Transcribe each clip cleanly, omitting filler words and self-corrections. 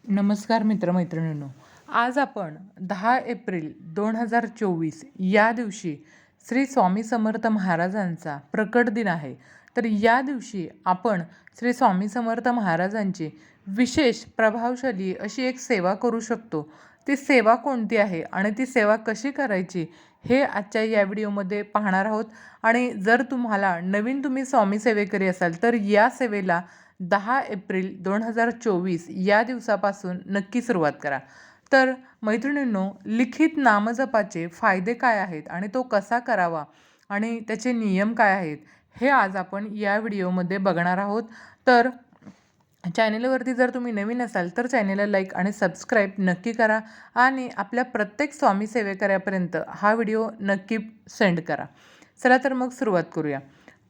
नमस्कार मित्रमैत्रिणींनो. आज आपण 10 एप्रिल 2024 या दिवशी श्री स्वामी समर्थ महाराजांचा प्रकट दिन आहे. तर या दिवशी आपण श्री स्वामी समर्थ महाराजांची विशेष प्रभावशाली अशी एक सेवा करू शकतो. ती सेवा कोणती आहे आणि ती सेवा कशी करायची हे आजच्या या व्हिडिओमध्ये पाहणार आहोत. आणि जर तुम्ही स्वामी सेवेकरी असाल तर या सेवेला 10 एप्रिल 2024 या दिवसापासून नक्की सुरुवात करा. तर मैत्रिणींनो, लिखित नामजपाचे फायदे काय आहेत आणि तो कसा करावा आणि त्याचे नियम काय आहेत हे आज आपण या व्हिडिओमध्ये बघणार आहोत. तर चॅनेलवरती जर तुम्ही नवीन असाल तर चॅनेलला लाईक आणि सबस्क्राईब नक्की करा आणि आपल्या प्रत्येक स्वामी सेवेकऱ्यापर्यंत हा व्हिडिओ नक्की सेंड करा. चला तर मग सुरुवात करूया.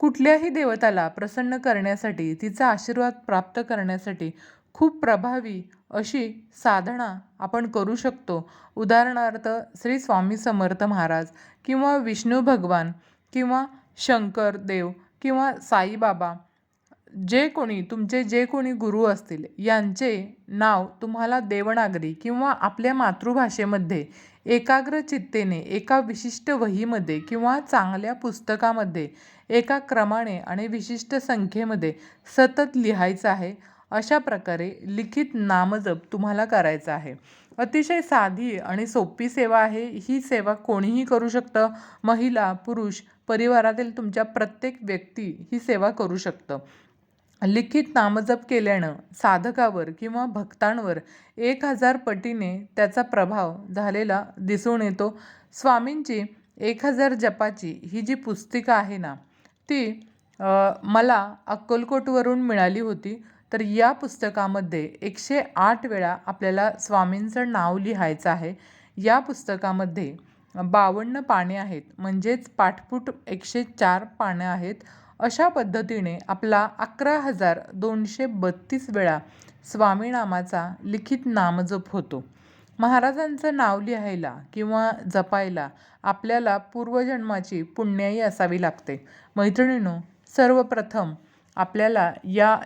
कुठल्याही देवताला प्रसन्न करण्यासाठी, तिचा आशीर्वाद प्राप्त करण्यासाठी खूप प्रभावी अशी साधना आपण करू शकतो. उदाहरणार्थ श्री स्वामी समर्थ महाराज किंवा विष्णू भगवान किंवा शंकर देव किंवा साईबाबा, जे कोणी गुरु असतील यांचे नाव तुम्हाला देवनागरी किंवा आपल्या मातृभाषेमध्ये एकाग्र चित्तेने एका विशिष्ट वहीमध्ये किंवा चांगल्या पुस्तकामध्ये एका क्रमाने आणि विशिष्ट संख्येमध्ये सतत लिहायचं आहे. अशा प्रकारे लिखित नामजप तुम्हाला करायचा आहे. अतिशय साधी आणि सोपी सेवा आहे. ही सेवा कोणीही करू शकतं. महिला, पुरुष, परिवारातील तुमच्या प्रत्येक व्यक्ती ही सेवा करू शकतं. लिखित नामजप केल्यानं साधकावर किंवा भक्तांवर 1000 पटीने त्याचा प्रभाव झालेला दिसून येतो. स्वामींची 1000 जपाची ही जी पुस्तिका आहे ना, ती मला अक्कलकोटवरून मिळाली होती. तर या पुस्तकामध्ये 108 वेळा आपल्याला स्वामींचं नाव लिहायचं आहे. या पुस्तकामध्ये 52 पाने आहेत, म्हणजेच पाठपुट 104 पानं आहेत. अशा पद्धतीने आपला 11,232 वेळा स्वामीनामाचा लिखित नामजप होतो. महाराजांचं नाव लिहायला किंवा जपायला आपल्याला पूर्वजन्माची पुण्याई असावी लागते. मैत्रिणींनो, सर्वप्रथम आपल्याला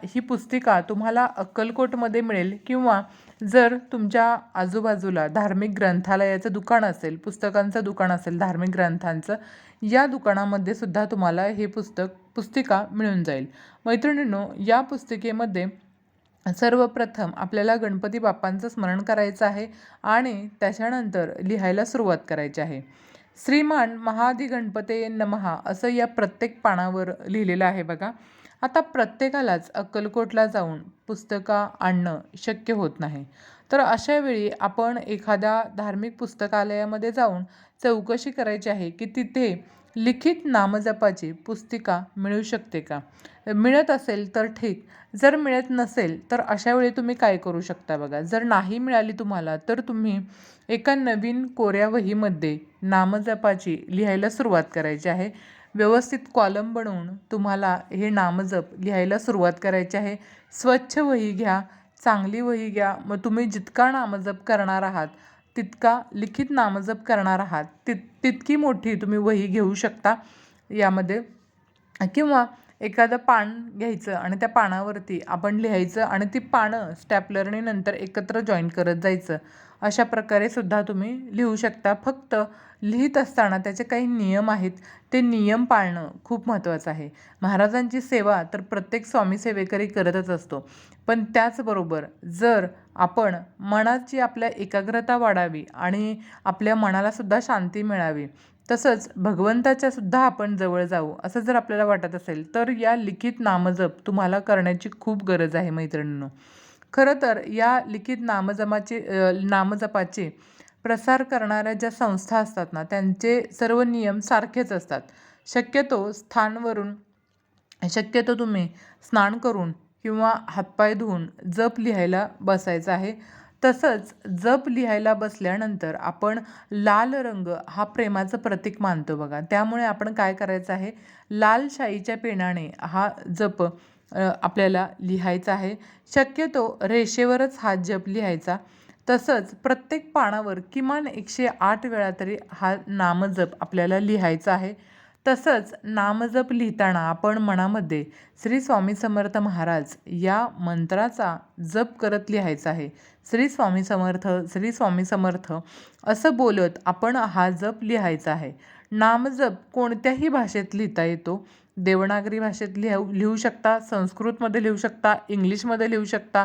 ही पुस्तिका तुम्हाला अक्कलकोटमध्ये मिळेल किंवा जर तुमच्या आजूबाजूला धार्मिक ग्रंथालयाचं दुकान असेल, पुस्तकांचं दुकान असेल धार्मिक ग्रंथांचं, या दुकानामध्ये सुद्धा तुम्हाला हे पुस्तिका मिळून जाईल. मैत्रिणींनो, या पुस्तिकेमध्ये सर्वप्रथम आपल्याला गणपती बाप्पांचं स्मरण करायचं आहे आणि त्याच्यानंतर लिहायला सुरुवात करायची आहे. श्रीमान महाधिगणपते नमः असं या प्रत्येक पानावर लिहिलेलं आहे बघा. आता प्रत्येकालाच अक्कलकोटला जाऊन पुस्तकं आणणं शक्य होत नाही. तर अशा वेळी आपण एखाद्या धार्मिक पुस्तकालयामध्ये जाऊन चौकशी करायची आहे की तिथे लिखित नामजपाची पुस्तिका मिळू शकते का. मिळत असेल तर ठीक, जर मिळत नसेल तर अशा वेळी तुम्ही काय करू शकता बघा. जर नाही मिळाली तुम्हाला तर तुम्ही एका नवीन कोऱ्या वहीमध्ये नामजपाची लिहायला सुरुवात करायची आहे. व्यवस्थित कॉलम बनवून तुम्हाला हे नामजप लिहायला सुरुवात करायची आहे. स्वच्छ वही घ्या, चांगली वही घ्या. मग तुम्ही जितका नामजप करणार आहात, तितका लिखित नामजप करणार आहात, तितकी मोठी तुम्ही वही घेऊ शकता यामध्ये. किंवा एखादं पान घ्यायचं आणि त्या पानावरती आपण लिहायचं आणि ती पानं स्टॅपलरने नंतर एकत्र जॉईन करत जायचं. अशा प्रकारे सुद्धा तुम्ही लिहू शकता. फक्त लिहित असताना त्याचे काही नियम आहेत, ते नियम पाळणं खूप महत्त्वाचं आहे. महाराजांची सेवा तर प्रत्येक स्वामी सेवेकरी करतच असतो, पण त्याचबरोबर जर आपण मनाची आपल्या एकाग्रता वाढावी आणि आपल्या मनालासुद्धा शांती मिळावी, तसंच भगवंताच्या सुद्धा आपण जवळ जाऊ असं जर आपल्याला वाटत असेल तर या लिखित नामजप तुम्हाला करण्याची खूप गरज आहे मैत्रिणींनो. खरं तर या लिखित नामजपाचे प्रसार करणाऱ्या ज्या संस्था असतात ना, त्यांचे सर्व नियम सारखेच असतात. शक्यतो तुम्ही स्नान करून किंवा हातपाय धुवून जप लिहायला बसायचं आहे. तसंच जप लिहायला बसल्यानंतर आपण लाल रंग हा प्रेमाचं प्रतीक मानतो बघा. त्यामुळे आपण काय करायचं आहे, लाल शाईच्या पेनाने हा जप आपल्याला लिहायचा आहे. शक्यतो रेषेवरच हा जप लिहायचा. तसंच प्रत्येक पानावर किमान 108 वेळा तरी हा नामजप आपल्याला लिहायचा आहे. तसंच नामजप लिहिताना आपण मनामध्ये श्री स्वामी समर्थ महाराज या मंत्राचा जप करत लिहायचा आहे. श्री स्वामी समर्थ, श्री स्वामी समर्थ असं बोलत आपण हा जप लिहायचा आहे. नामजप कोणत्याही भाषेत लिहिता येतो. देवनागरी भाषेत लिहू शकता, संस्कृतमध्ये लिहू शकता, इंग्लिशमध्ये लिहू शकता,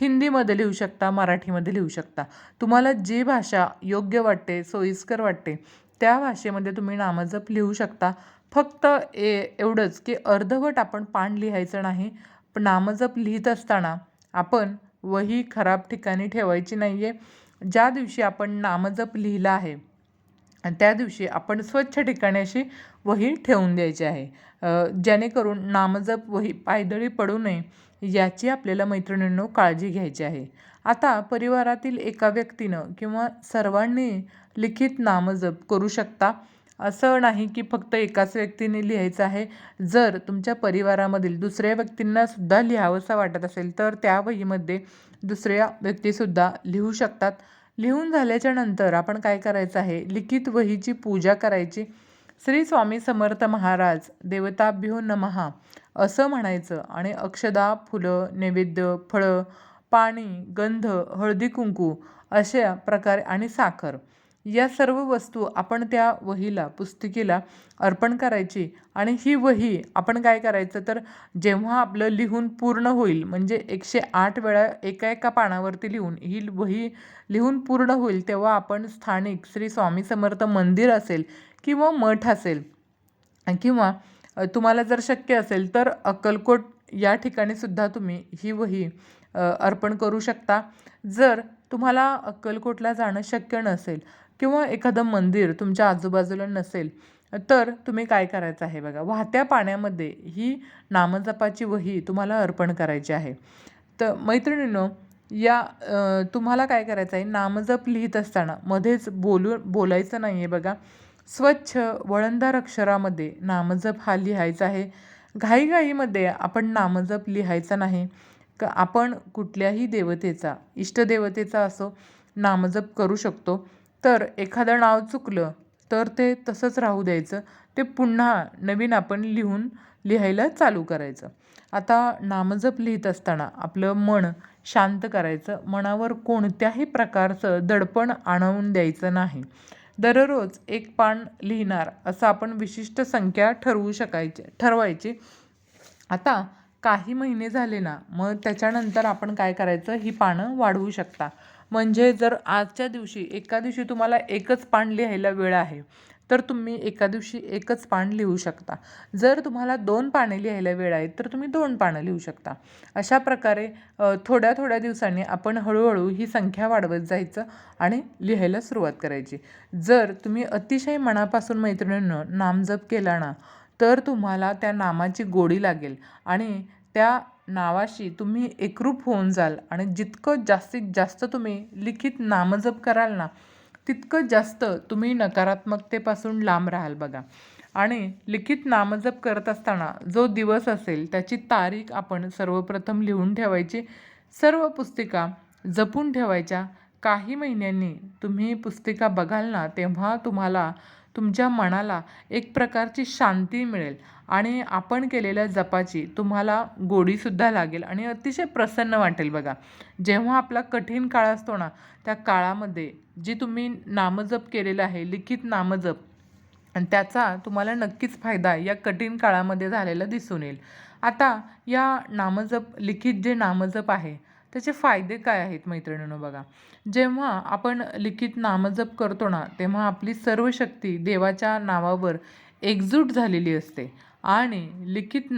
हिंदीमध्ये लिहू शकता, मराठीमध्ये लिहू शकता. तुम्हाला जी भाषा योग्य वाटते, सोयीस्कर वाटते त्या भाषेमध्ये तुम्ही नामजप लिहू शकता. फक्त एवढंच की अर्धवट आपण पान लिहायचं नाही. पण नामजप लिहित असताना आपण वही खराब ठिकाणी ठेवायची नाही आहे. ज्या दिवशी आपण नामजप लिहिला आहे आणि त्या दिवशी आपण स्वच्छ ठिकाणी अशी वही ठेवून द्यायची आहे. जेणेकरून नामजप वही पायदळी पडू नये याची आपल्याला मैत्रिणींनो काळजी घ्यायची आहे. आता परिवारातील एका व्यक्तीनं किंवा सर्वांनी लिखित नामजप करू शकता. असं नाही की फक्त एकाच व्यक्तीने लिहायचं आहे. जर तुमच्या परिवारामधील दुसऱ्या व्यक्तींनासुद्धा लिहावंसं वाटत असेल तर त्या वहीमध्ये दुसऱ्या व्यक्तीसुद्धा लिहू शकतात. लिहून झाल्याच्या नंतर आपण काय करायचं आहे, लिखित वहीची पूजा करायची. श्री स्वामी समर्थ महाराज देवताभ्यो नमः असं म्हणायचं आणि अक्षदा, फुलं, नैवेद्य, फळं, पाणी, गंध, हळदी कुंकू अशा प्रकारे आणि साखर या सर्व वस्तू आपण त्या वहीला, पुस्तिकेला अर्पण करायची. आणि ही वही आपण काय करायचं तर जेव्हा आपलं लिहून पूर्ण होईल म्हणजे 108 वेळा एका एका पानावरती लिहून ही वही लिहून पूर्ण होईल तेव्हा आपण स्थानिक श्री स्वामी समर्थ मंदिर असेल किंवा मठ असेल किंवा तुम्हाला जर शक्य असेल तर अक्कलकोट या ठिकाणी सुद्धा तुम्ही ही वही अर्पण करू शकता. जर तुम्हाला अक्कलकोटला जाणं शक्य नसेल किंवा एखादं मंदिर तुमच्या आजूबाजूला नसेल तर तुम्ही काय करायचं आहे बघा, वाहत्या पाण्यामध्ये ही नामजपाची वही तुम्हाला अर्पण करायची आहे. तर मैत्रिणींनो या तुम्हाला काय करायचं आहे, नामजप लिहित असताना मध्येच बोलायचं नाही आहे बघा. स्वच्छ वळणदार अक्षरामध्ये नामजप हा लिहायचा आहे. घाईघाईमध्ये आपण नामजप लिहायचा नाही. आपण कुठल्याही देवतेचा, इष्टदेवतेचा असो नामजप करू शकतो. तर एखादं नाव चुकलं तर ते तसंच राहू द्यायचं. ते पुन्हा नवीन आपण लिहायला चालू करायचं. आता नामजप लिहित असताना आपलं मन शांत करायचं. मनावर कोणत्याही प्रकारचं दडपण आणवून द्यायचं नाही. दररोज एक पान लिहिणार असं आपण विशिष्ट संख्या ठरवायची. आता काही महिने झाले ना, मग त्याच्यानंतर आपण काय करायचं, ही पानं वाढवू शकता. म्हणजे जर आजच्या दिवशी एका दिवशी तुम्हाला एकच पान लिहायला वेळ आहे तर तुम्ही एका दिवशी एकच पान लिहू शकता. जर तुम्हाला 2 पाने लिहायला वेळ आहे तर तुम्ही 2 पानं लिहू शकता. अशा प्रकारे थोड्या थोड्या दिवसांनी आपण हळूहळू ही संख्या वाढवत जायचं आणि लिहायला सुरुवात करायची. जर तुम्ही अतिशय मनापासून मैत्रिणींनो नामजप केला ना तर तुम्हाला त्या नामाची गोडी लागेल आणि त्या नावाशी तुम्ही एकरूप होऊन जाल. आणि जितकं जास्तीत जास्त तुम्ही लिखित नामजप कराल ना तितकं जास्त तुम्ही नकारात्मकतेपासून लांब राहाल बघा. आणि लिखित नामजप करत असताना जो दिवस असेल त्याची तारीख आपण सर्वप्रथम लिहून ठेवायची. सर्व पुस्तिका जपून ठेवायच्या. काही महिन्यांनी तुम्ही पुस्तिका बघाल ना तेव्हा तुम्हाला तुमच्या मनाला एक प्रकारची शांती मिळेल आणि आपण केलेल्या जपाची तुम्हाला गोडीसुद्धा लागेल आणि अतिशय प्रसन्न वाटेल बघा. जेव्हा आपला कठीण काळ असतो ना त्या काळामध्ये जी तुम्ही नामजप केलेला आहे, लिखित नामजप, आणि त्याचा तुम्हाला नक्कीच फायदा या कठीण काळामध्ये झालेला दिसून येईल. आता या लिखित जे नामजप आहे त्याचे फायदे काय आहेत मैत्रिणींनो बघा. जेव्हा आपण लिखित नामजप करतो ना तेव्हा आपली सर्व शक्ती देवाच्या नावावर एकजूट झालेली असते. आणि लिखित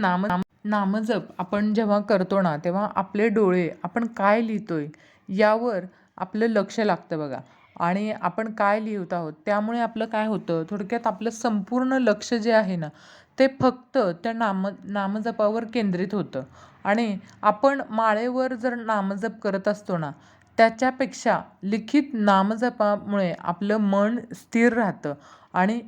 नामजप आपण जेव्हा करतो ना तेव्हा आपले डोळे आपण काय लिहितोय यावर आपलं लक्ष लागतं बघा. आणि आपण काय लिहित आहोत त्यामुळे आपलं काय होतं, थोडक्यात आपलं संपूर्ण लक्ष जे आहे ना ते फक्त त्या नामजपावर केंद्रित होतं. आणि आपण माळेवर जर नामजप करत असतो ना त्याच्यापेक्षा लिखित नामजपामुळे आपलं मन स्थिर राहतं आणि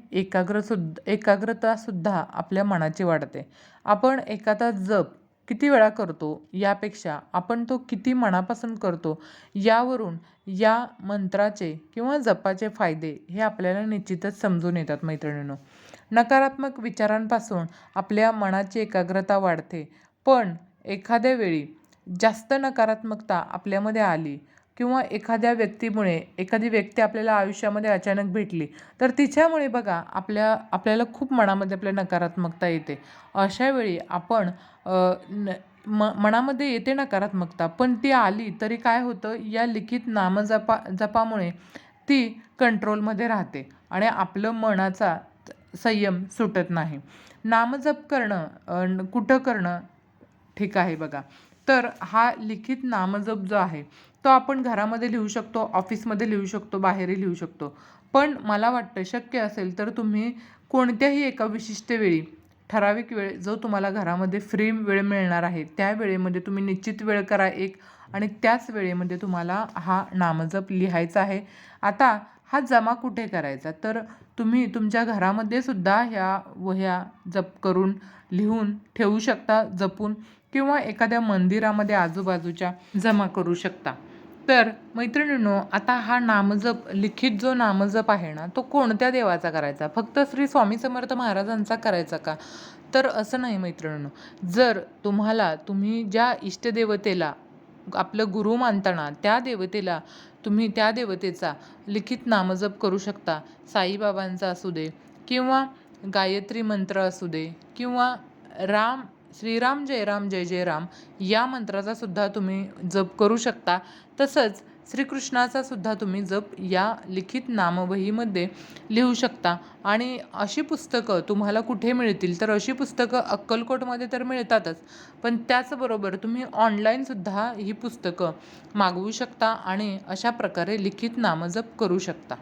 एकाग्रतासुद्धा आपल्या मनाची वाढते. आपण एखादा जप किती वेळा करतो यापेक्षा आपण तो किती मनापासून करतो यावरून या मंत्राचे किंवा जपाचे फायदे हे आपल्याला निश्चितच समजून येतात मैत्रिणींनो. नकारात्मक विचारांपासून आपल्या मनाची एकाग्रता वाढते. पण एखाद्या वेळी जास्त नकारात्मकता आपल्यामध्ये आली किंवा एखाद्या व्यक्तीमुळे एखादी व्यक्ती आपल्याला आयुष्यामध्ये अचानक भेटली, तर तिच्यामुळे बघा आपल्याला खूप मनामध्ये आपल्या नकारात्मकता येते. अशा वेळी आपण मनामध्ये येते नकारात्मकता, पण ती आली तरी काय होतं, या लिखित जपामुळे ती कंट्रोलमध्ये राहते आणि आपलं मनाचा संयम सुटत नाही. नामजप करणं कुठं करणं ठीक आहे बघा. तर हा लिखित नामजप जो आहे, तो आपण घरामध्ये लिहू शकतो, ऑफिसमध्ये लिहू शकतो, बाहेरही लिहू शकतो. पण मला वाटतं शक्य असेल तर तुम्ही कोणत्याही एका विशिष्ट वेळी, ठराविक वेळ जो तुम्हाला घरामध्ये फ्री वेळ मिळणार आहे, त्या वेळेमध्ये तुम्ही निश्चित वेळ करा एक आणि त्याच वेळेमध्ये तुम्हाला हा नामजप लिहायचा आहे. आता हा जमा कुठे करायचा? तर तुम्ही तुमच्या घरामध्ये सुद्धा ह्या वह्या जप करून, लिहून ठेवू शकता जपून किंवा एखाद्या मंदिरामध्ये आजूबाजूच्या जमा करू शकता. तर मैत्रिणींनो, आता हा नामजप, लिखित जो नामजप आहे ना, तो कोणत्या देवाचा करायचा? फक्त श्री स्वामी समर्थ महाराजांचा करायचा का? तर असं नाही मैत्रिणींनो. जर तुम्ही ज्या इष्टदेवतेला आपलं गुरु मानताना तुम्ही त्या देवतेचा लिखित नामजप करू शकता. साईबाबांचा असू दे किंवा गायत्री मंत्र असू दे किंवा राम श्रीराम जय राम जय जय राम या मंत्राचा सुद्धा तुम्ही जप करू शकता. तसंच श्रीकृष्णाचा सुद्धा तुम्ही जप या लिखित नामवहीमध्ये लिहू शकता. आणि अशी पुस्तकं तुम्हाला कुठे मिळतील? तर अशी पुस्तकं अक्कलकोटमध्ये तर मिळतातच, पण त्याचबरोबर तुम्ही ऑनलाईनसुद्धा ही पुस्तकं मागवू शकता आणि अशा प्रकारे लिखित नामजप करू शकता.